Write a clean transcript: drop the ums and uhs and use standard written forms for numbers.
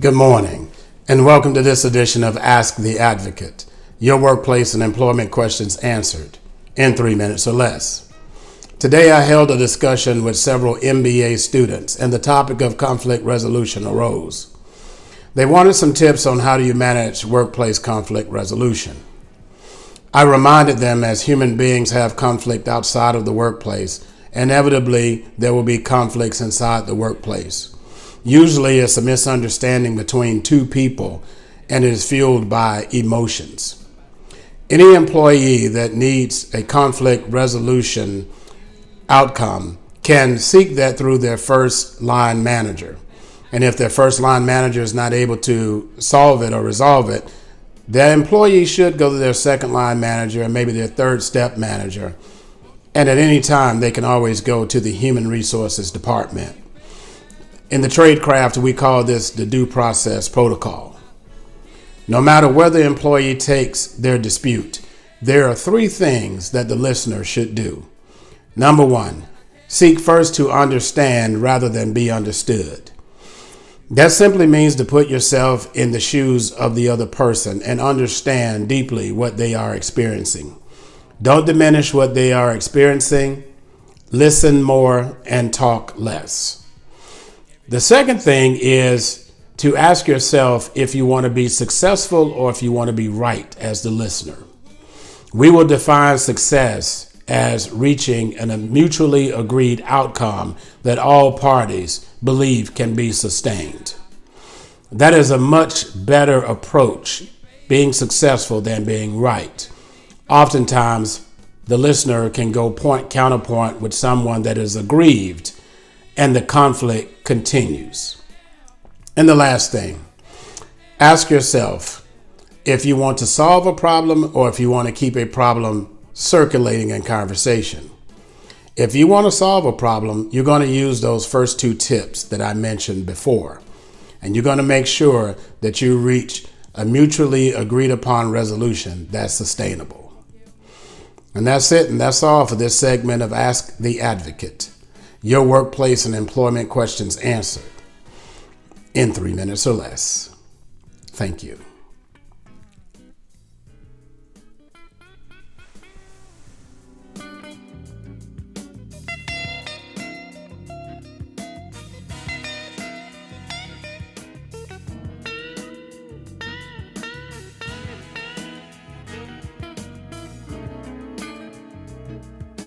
Good morning, and welcome to this edition of Ask the Advocate, your workplace and employment questions answered in 3 minutes or less. Today I held a discussion with several MBA students, and the topic of conflict resolution arose. They wanted some tips on how do you manage workplace conflict resolution. I reminded them as human beings have conflict outside of the workplace, inevitably there will be conflicts inside the workplace. Usually it's a misunderstanding between two people and it is fueled by emotions. Any employee that needs a conflict resolution outcome can seek that through their first line manager. And if their first line manager is not able to solve it or resolve it, their employee should go to their second line manager and maybe their third step manager. And at any time, they can always go to the human resources department. In the trade craft, we call this the due process protocol. No matter where the employee takes their dispute, there are 3 things that the listener should do. Number 1, seek first to understand rather than be understood. That simply means to put yourself in the shoes of the other person and understand deeply what they are experiencing. Don't diminish what they are experiencing. Listen more and talk less. The second thing is to ask yourself if you want to be successful or if you want to be right as the listener. We will define success as reaching a mutually agreed outcome that all parties believe can be sustained. That is a much better approach, being successful than being right. Oftentimes, the listener can go counterpoint with someone that is aggrieved, and the conflict continues. And the last thing, ask yourself if you want to solve a problem or if you want to keep a problem circulating in conversation. If you want to solve a problem, you're going to use those first 2 tips that I mentioned before. And you're going to make sure that you reach a mutually agreed upon resolution that's sustainable. And that's it, and that's all for this segment of Ask the Advocate. Your workplace and employment questions answered in 3 minutes or less. Thank you.